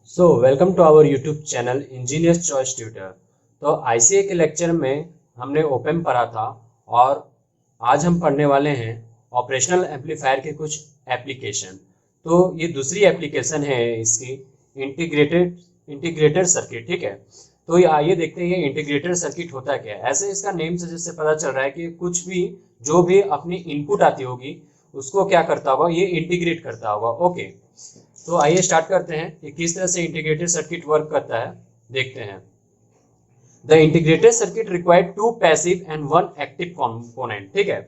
So welcome to our YouTube channel engineers choice tutor. तो ICA के lecture में हमने ओपेम पढ़ा था और आज हम पढ़ने वाले हैं ऑपरेशनल एम्पलीफायर के कुछ एप्लीकेशन। तो ये दूसरी एप्लीकेशन है इसकी इंटीग्रेटेड सर्किट। ठीक है, तो ये आइए देखते हैं ये इंटीग्रेटेड सर्किट होता क्या है। ऐसे इसका नेम से जिससे पता चल रहा है कि कुछ भी जो भी अपनी इनपुट आती होगी उसको क्या करता होगा, ये इंटीग्रेट करता होगा। ओके, तो आइए स्टार्ट करते हैं कि किस तरह से इंटीग्रेटेड सर्किट वर्क करता है, देखते हैं। The integrated circuit required two passive and one active component. ठीक है,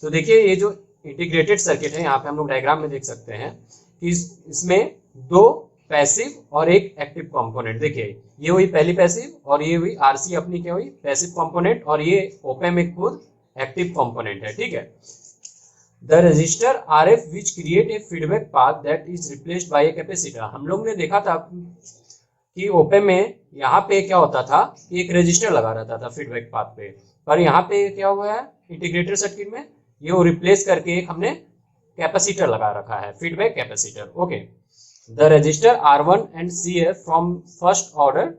तो देखिए ये जो इंटीग्रेटेड सर्किट है यहाँ पे हम लोग डायग्राम में देख सकते हैं कि इसमें दो पैसिव और एक एक्टिव कंपोनेंट। देखिए ये हुई पहली पैसिव और ये हुई आरसी अपनी क्या हुई पैसिव कंपोनेंट, और ये ओपेम एक खुद एक्टिव कंपोनेंट है। ठीक है, The resistor RF which create a feedback path that is replaced by a capacitor। हम लोग ने देखा था कि ओपेम में यहाँ पे क्या होता था कि एक रेजिस्टर लगा रहता था फीडबैक पाथ पे, पर यहाँ पे क्या हुआ है इंटीग्रेटेड सर्किट में ये वो रिप्लेस करके एक हमने कैपेसिटर लगा रखा है, feedback capacitor. Okay, the resistor R1 and CF from first order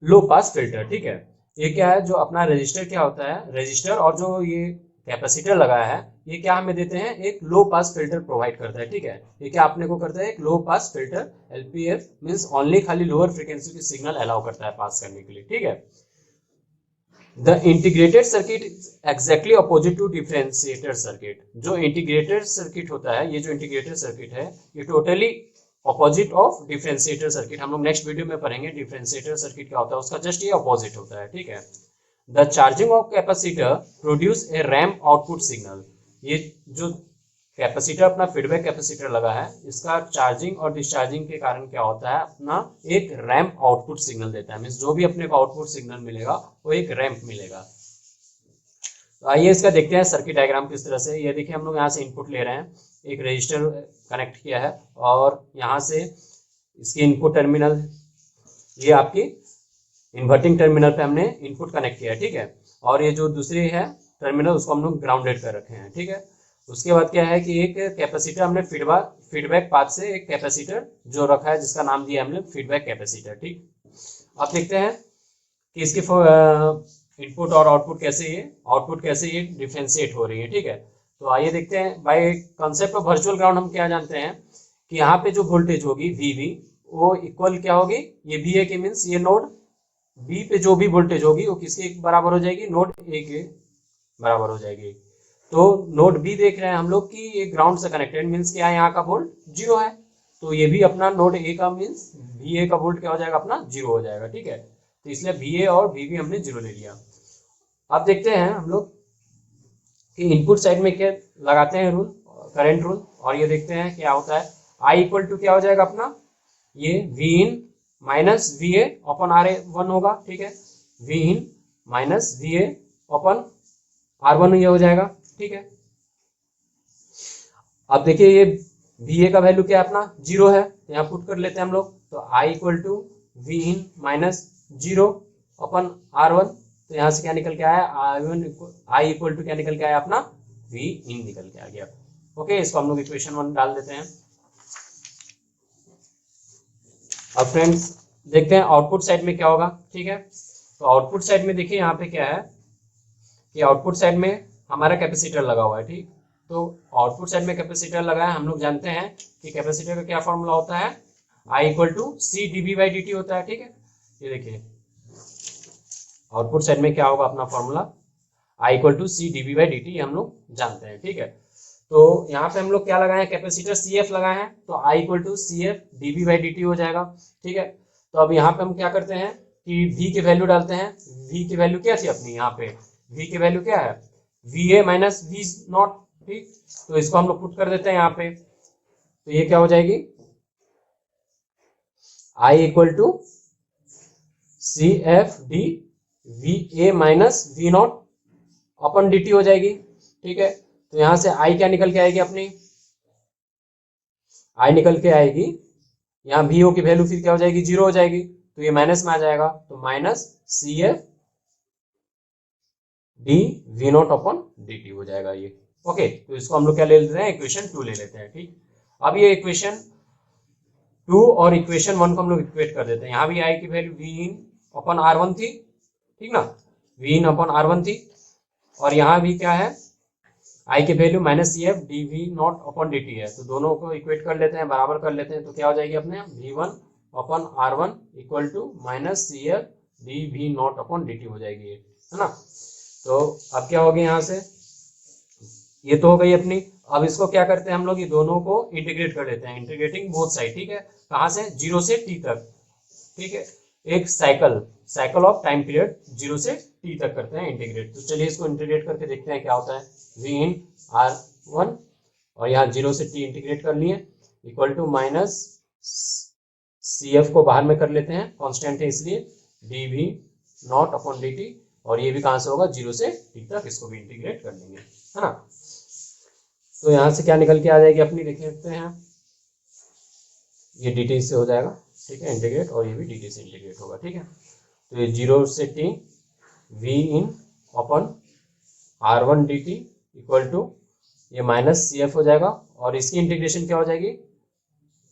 low pass filter. ठीक है, ये क्या है जो अपना रेजिस्टर क्या होता है, रेजिस्टर और जो ये कैपेसिटर लगाया है ये क्या हमें देते हैं, एक लो पास फिल्टर प्रोवाइड करता है। ठीक है, ये क्या अपने को करता है, एक low pass filter. LPF means only खाली लोअर फ्रीक्वेंसी की सिग्नल अलाउ करता है पास करने के लिए। ठीक है, the integrated circuit exactly opposite to differentiator circuit. जो इंटीग्रेटेड सर्किट होता है, ये जो इंटीग्रेटेड सर्किट है ये totally opposite of differentiator circuit. हम लोग नेक्स्ट वीडियो में पढ़ेंगे डिफरेंशिएटर सर्किट क्या होता है, उसका जस्ट ये अपोजिट होता है। ठीक है, the charging of capacitor produce a ramp output signal. ये जो कैपेसिटर अपना फीडबैक कैपेसिटर लगा है इसका चार्जिंग और डिस्चार्जिंग के कारण क्या होता है, अपना एक रैम्प आउटपुट सिग्नल देता है। मींस जो भी अपने को आउटपुट सिग्नल मिलेगा वो एक रैम्प मिलेगा। तो आइए इसका देखते हैं सर्किट डायग्राम किस तरह से। ये देखिए हम लोग यहाँ से इनपुट ले रहे हैं, एक रजिस्टर कनेक्ट किया है और यहाँ से इसकी इनपुट टर्मिनल, ये आपकी इन्वर्टिंग टर्मिनल पे हमने इनपुट कनेक्ट किया है। ठीक है, और ये जो दूसरी है टर्मिनल उसको हम लोग ग्राउंडेड कर रखे हैं। ठीक है, उसके बाद क्या है कि एक कैपेसिटर हमने फीडबैक पाथ से एक कैपेसिटर जो रखा है जिसका नाम दिया हमने फीडबैक कैपेसिटर। ठीक, अब देखते हैं कि इसके इनपुट और आउटपुट कैसे ये डिफ्रेंशिएट हो रही है। ठीक है, तो आइए देखते हैं। By concept of virtual ground हम क्या जानते हैं कि यहाँ पे जो वोल्टेज होगी वीवी वो इक्वल क्या होगी, ये वी ए के मीन्स ये नोड बी पे जो भी वोल्टेज होगी वो किसके बराबर हो जाएगी, नोड ए के बराबर हो जाएगी। तो नोड बी देख रहे हैं हम लोग कि ये ग्राउंड से कनेक्टेड मीन्स क्या है, यहाँ का वोल्ट 0 है, तो ये भी अपना नोड ए का मीन्स वी ए का वोल्ट क्या हो जाएगा, अपना 0 हो जाएगा। ठीक है, तो इसलिए वी ए और वी भी हमने 0 ले लिया। अब देखते हैं हम लोग कि इनपुट साइड में क्या लगाते हैं रूल, करंट रूल, और ये देखते हैं क्या होता है। आई इक्वल टू क्या हो जाएगा अपना, ये V in minus V A upon R A one होगा। ठीक है, V in minus V A upon R one ये हो जाएगा। ठीक है, अब देखिए ये वी ए का वैल्यू क्या है, अपना 0 है, तो यहाँ पुट कर लेते हैं हम लोग। तो I equal to V in minus 0 upon R one, तो यहाँ से क्या निकल के आया, आई इक्वल टू क्या निकल के आया, अपना वी इन निकल के आ गया। ओके, इसको हम लोग इक्वेशन 1 डाल देते हैं। अब फ्रेंड्स देखते हैं आउटपुट साइड में क्या होगा। ठीक है, तो आउटपुट साइड में देखिए यहाँ पे क्या है कि आउटपुट साइड में हमारा कैपेसिटर लगा हुआ है। ठीक, तो आउटपुट साइड में कैपेसिटर लगा है, हम लोग जानते हैं कि कैपेसिटर का क्या फॉर्मूला होता है, I equal to C dB by D T होता है। ठीक है, ये देखिए आउटपुट साइड में क्या होगा अपना formula, I equal to C dB by D T, हम लोग जानते हैं। ठीक है, तो यहाँ पे हम लोग क्या लगाए हैं, कैपेसिटर सी एफ लगाए हैं, तो I equal to C F DB by D T हो जाएगा। ठीक है, तो अब यहाँ पे हम क्या करते हैं कि वी की वैल्यू डालते हैं। वी की वैल्यू क्या थी अपनी, यहाँ पे वी की वैल्यू क्या है, V A minus V nought. ठीक, तो इसको हम लोग पुट कर देते हैं यहाँ पे, तो ये क्या हो जाएगी, I equal to C F D V A minus V not upon D T हो जाएगी। ठीक है, तो यहां से आई क्या निकल के आएगी अपनी, आई निकल के आएगी, यहाँ वी ओ की वैल्यू फिर क्या हो जाएगी, 0 हो जाएगी, तो ये माइनस में आ जाएगा, तो minus C F D V nought upon D T हो जाएगा ये। ओके, तो इसको हम लोग क्या ले लेते हैं, इक्वेशन 2 ले लेते हैं। ठीक, अब ये इक्वेशन 2 और इक्वेशन 1 को हम लोग इक्वेट कर देते हैं। यहाँ भी आई की value we in upon R1 थी, ठीक ना, वी इन अपन R1 थी, और यहाँ भी क्या है, आई की value minus C F D V not upon D T है। तो दोनों को इक्वेट कर लेते हैं, बराबर कर लेते हैं, तो क्या हो जाएगी अपने V1 upon R1 equal to minus C F D V not upon D T हो जाएगी, है ना। तो अब क्या हो गया, यहाँ से ये तो हो गई अपनी। अब इसको क्या करते हैं हम लोग, ये दोनों को इंटीग्रेट कर लेते हैं, इंटीग्रेटिंग बोथ साइड, ठीक है। कहाँ से, 0 से t तक, ठीक है, एक साइकिल ऑफ टाइम पीरियड 0 से t तक करते हैं इंटीग्रेट। तो चलिए इसको इंटीग्रेट करके देखते हैं क्या होता है। v इन R1 और यहाँ 0 से t इंटीग्रेट कर लिए, equal to minus C F को बाहर में कर लेते हैं, कांस्टेंट है इसलिए, D V nought upon D T, और ये भी कहाँ से होगा, 0 से t तक, इसको भी इंटीग्रेट कर लेंगे, है ना। तो यहाँ से क्या निकल के आ जाएगी अपनी, देख लेते हैं, ये डी टी से हो जाएगा, ठीक है, इंटीग्रेट, और ये भी डी टी से इंटीग्रेट होगा, ठीक है। तो ये 0 से t v in upon R1 D T equal to ये माइनस सी एफ हो जाएगा, और इसकी इंटीग्रेशन क्या हो जाएगी,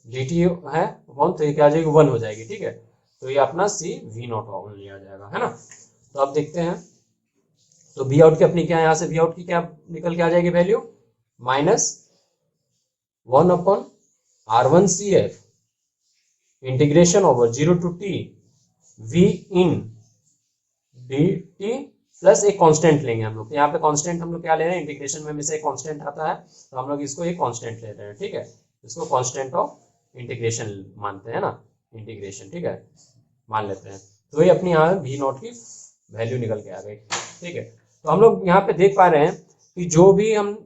डी टी है वन, तो ये क्या हो जाएगी, 1 हो जाएगी, ठीक है। तो ये अपना सी वी नॉट ओनली आ जाएगा, है ना। तो अब देखते हैं, तो वी आउट की अपनी क्या है, यहाँ से वी आउट की क्या निकल के आ जाएगी value, minus 1 upon R1 C F integration over 0 to t v in D T plus एक कांस्टेंट लेंगे हम लोग। यहाँ पे कांस्टेंट हम लोग क्या ले रहे हैं, इंटीग्रेशन में हमेशा एक कांस्टेंट आता है, तो हम लोग इसको एक कांस्टेंट ले रहे हैं, ठीक है। इसको कांस्टेंट ऑफ इंटीग्रेशन मानते हैं ना, इंटीग्रेशन, ठीक है, मान लेते हैं। तो ये अपनी यहाँ वी नॉट की वैल्यू निकल के आ गई, ठीक है। तो हम लोग यहाँ पे देख पा रहे हैं कि जो भी हम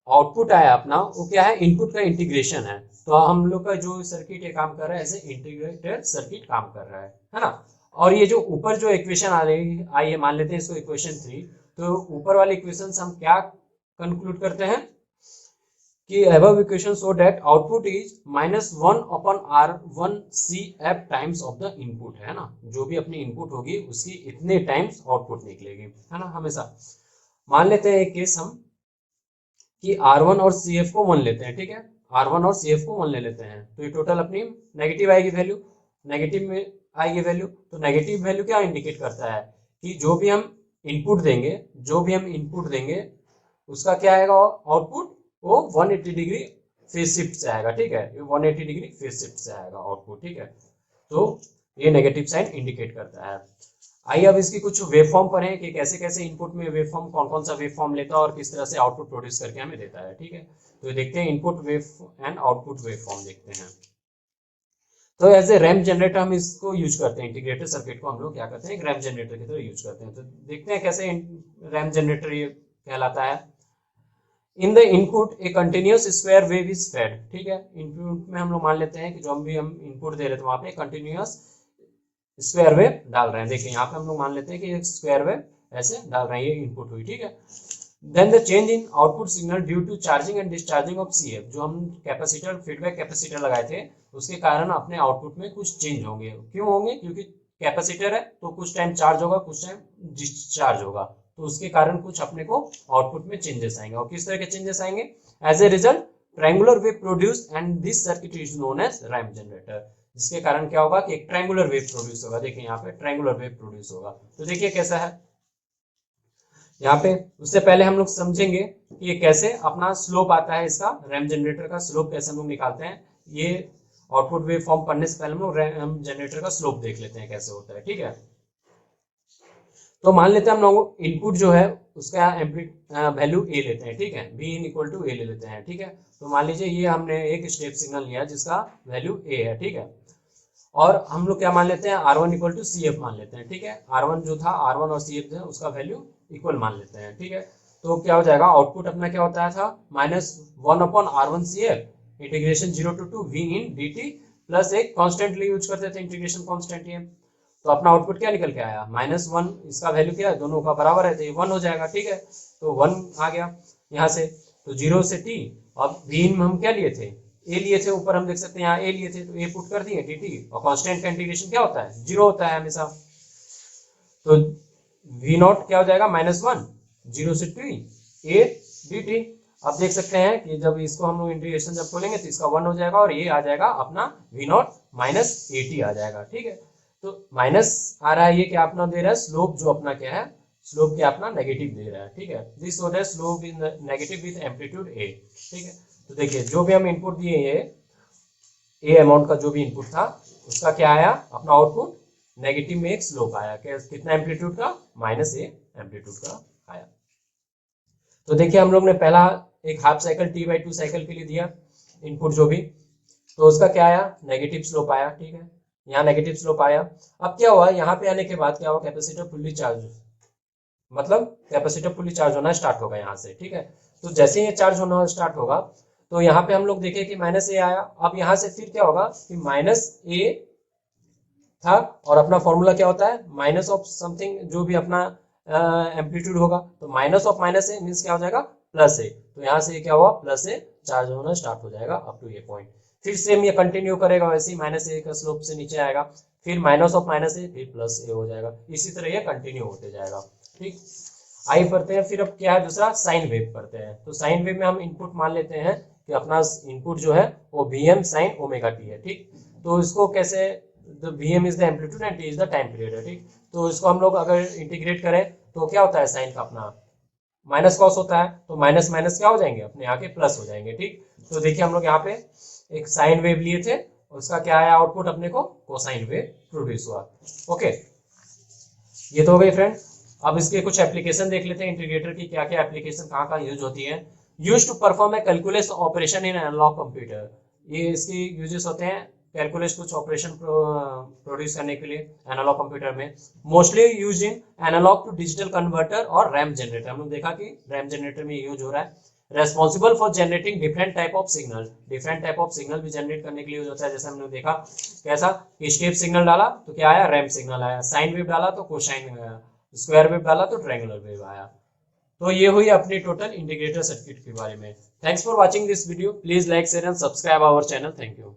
आउटपुट आया अपना, वो क्या है, इनपुट का इंटीग्रेशन है। तो हम लोग का जो सर्किट ये काम कर रहा है, ऐसे इंटीग्रेटेड सर्किट काम कर रहा है ना। और ये जो ऊपर जो इक्वेशन आ रही आई है, मान लेते हैं इसको इक्वेशन 3, तो ऊपर वाले इक्वेशन से हम क्या कंक्लूड करते हैं कि above equation show that output is -1 upon R1 CF times of the input, है ना। जो भी अपनी इनपुट होगी उसकी इतने टाइम्स आउटपुट निकलेगी, है ना। हमेशा मान लेते हैं एक केस हम कि R1 और CF को 1 लेते हैं, ठीक है, R1 और CF को 1 ले लेते हैं, तो ये टोटल अपनी नेगेटिव आएगी वैल्यू, नेगेटिव में आएगी वैल्यू। तो नेगेटिव वैल्यू क्या इंडिकेट करता है कि जो भी हम इनपुट देंगे उसका क्या आएगा आउटपुट, वो 180 डिग्री फेज शिफ्ट से आएगा, ठीक है, 180 डिग्री फेज शिफ्ट से आएगा आउटपुट, ठीक है। तो ये नेगेटिव साइन इंडिकेट करता है। आइए अब इसकी कुछ वेव फॉर्म पढ़ें कि कैसे कैसे इनपुट में वेव फॉर्म, कौन कौन सा वेव फॉर्म लेता है और किस तरह से आउटपुट प्रोड्यूस करके हमें देता है, ठीक है। तो देखते हैं input wave and output wave form देखते हैं। तो एज ए रैम्प जनरेटर हम इसको यूज करते हैं, इंटीग्रेटेड सर्किट को हम लोग क्या करते हैं, एक रैम्प जनरेटर की तरह यूज करते हैं। तो देखते हैं कैसे रैम्प जनरेटर ये कहलाता है। In the input A continuous square wave is fed, ठीक है। इनपुट में हम लोग मान लेते हैं कि जो भी हम इनपुट दे रहे थे वहां पे कंटिन्यूअस स्क्वायर वेव डाल रहे हैं। देखिए यहाँ पे हम लोग मान लेते हैं कि स्क्वायर वेव ऐसे डाल रहे हैं, ये इनपुट हुई, ठीक है। Then the change in output signal due to charging and discharging of CF, जो हम कैपेसिटर, फीडबैक कैपेसिटर लगाए थे, उसके कारण अपने आउटपुट में कुछ चेंज होंगे। क्यों होंगे, क्योंकि कैपेसिटर है तो कुछ टाइम चार्ज होगा, कुछ टाइम डिस्चार्ज होगा, तो उसके कारण कुछ अपने को आउटपुट में चेंजेस आएंगे। और किस तरह के चेंजेस आएंगे, as a result triangular wave produce and this circuit is known as ramp generator, जिसके कारण क्या होगा कि एक ट्रायंगुलर वेव प्रोड्यूस होगा। देखिए यहाँ पे ट्रायंगुलर वेव प्रोड्यूस होगा। तो देखिए कैसा है यहाँ पे, उससे पहले हम लोग समझेंगे कि ये कैसे अपना स्लोप आता है, इसका रैम्प जनरेटर का स्लोप कैसे हम लोग निकालते हैं। ये आउटपुट वेव फॉर्म पढ़ने से पहले हम लोग रैम्प जनरेटर का स्लोप देख लेते हैं कैसे होता है, ठीक है। तो मान लेते हैं हम लोग इनपुट जो है उसका वैल्यू ए लेते हैं, ठीक है, बी इन इक्वल टू ए ले लेते हैं, ठीक है। तो मान लीजिए ये हमने एक स्टेप सिग्नल लिया जिसका वैल्यू ए है, ठीक है। और हम लोग क्या मान लेते हैं, R1 equal to C F मान लेते हैं, ठीक है। R1 जो था, R1 और सी एफ है उसका वैल्यू इक्वल मान लेते हैं, ठीक है। तो क्या हो जाएगा, आउटपुट अपना क्या होता था, -1 upon R1 C F integration 0 to v in dt plus एक कॉन्स्टेंटली यूज करते थे इंटीग्रेशन कॉन्स्टेंट ये। तो अपना आउटपुट क्या निकल के आया, -1, इसका वैल्यू क्या है, दोनों का बराबर है तो ये 1 हो जाएगा, ठीक है। तो 1 आ गया यहाँ से। तो 0 से t, अब v इन में हम क्या लिए थे, a लिए थे, ऊपर हम देख सकते हैं यहाँ a लिए थे, तो a पुट कर दिए dt, और कांस्टेंट का इंटीग्रेशन क्या होता है, 0 होता है हमेशा। तो v नॉट क्या हो जाएगा, -1, 0 से t a dt। आप देख सकते हैं कि जब इसको हम लोग इंटीग्रेशन जब खोलेंगे तो इसका 1 हो जाएगा और ये आ जाएगा अपना v0 माइनस 80 आ जाएगा। ठीक है, तो माइनस आ रहा है, ये क्या अपना दे रहा है स्लोप, जो अपना क्या है स्लोप क्या अपना नेगेटिव दे रहा है। ठीक है, दिस हो रहा है slope in negative with amplitude a। ठीक है, तो देखिए जो भी हम इनपुट दिए ये a अमाउंट का जो भी इनपुट था उसका क्या आया अपना आउटपुट नेगेटिव में एक स्लोप आया, कितना एम्पलीट्यूड का माइनस a एम्पलीट्यूड का आया। तो देखिए हम लोग ने पहला एक हाफ साइकिल t/2 साइकिल के लिए दिया इनपुट जो भी, तो उसका क्या आया नेगेटिव स्लोप आया। ठीक है, यहाँ नेगेटिव स्लोप आया। अब क्या हुआ यहाँ पे आने के बाद क्या हुआ, कैपेसिटर फुल्ली चार्ज, मतलब कैपेसिटर फुल्ली चार्ज होना स्टार्ट होगा यहाँ से। ठीक है, तो जैसे ये चार्ज होना स्टार्ट होगा तो यहाँ पे हम लोग देखें कि माइनस ए आया। अब यहाँ से फिर क्या होगा कि माइनस ए था और अपना फॉर्मूला क्या होता है माइनस ऑफ समथिंग, जो भी अपना एम्पलीट्यूड होगा, तो minus of minus A means क्या हो जाएगा प्लस ए। तो यहाँ से क्या हुआ प्लस ए चार्ज होना स्टार्ट हो जाएगा अप टू ये पॉइंट। फिर सेम ये कंटिन्यू करेगा वैसे ही, माइनस ए का स्लोप से नीचे आएगा, फिर माइनस ऑफ माइनस ए, फिर प्लस ए हो जाएगा। इसी तरह ये कंटिन्यू होते जाएगा। ठीक, आइए पढ़ते हैं फिर अब क्या है दूसरा साइन वेव पढ़ते हैं। तो साइन वेव में हम इनपुट मान लेते हैं कि अपना इनपुट जो है वो Vm sin ओमेगा टी है। ठीक, तो इसको कैसे, Vm is the amplitude and T is the time period है। ठीक, तो इसको हम लोग अगर इंटीग्रेट करें तो क्या होता है साइन का अपना माइनस कॉस होता है, तो माइनस माइनस क्या हो जाएंगे अपने यहाँ के प्लस हो जाएंगे। ठीक, तो देखिए हम लोग यहाँ पे एक साइन वेव लिए थे, उसका क्या आया आउटपुट अपने को कोसाइन वेव प्रोड्यूस हुआ। ओके, ये तो हो गई फ्रेंड। अब इसके कुछ एप्लीकेशन देख लेते हैं इंटीग्रेटर की, क्या क्या एप्लीकेशन कहाँ कहाँ यूज होती है। Use to perform a calculus operation in analog computer, ये इसकी यूजेस होते हैं कैलकुलेस कुछ ऑपरेशन प्रोड्यूस करने के लिए एनालॉग कंप्यूटर में। Mostly use in analogue to digital converter और रैम जनरेटर, हम लोग देखा कि रैम जनरेटर में यूज हो रहा है। Responsible for generating different type of signal, different type of signal भी जनरेट करने के लिए यूज होता है। जैसे हमने देखा कैसा स्टेप सिग्नल डाला तो क्या आया रैम सिग्नल आया, साइन वेव डाला तो कोसाइन आया, स्क्वायर वेव डाला तो ट्रायंगुलर वेव आया। तो ये हुई अपनी टोटल इंटीग्रेटर सर्किट के बारे में। Thanks for watching this video, please like share and subscribe our channel. Thank you.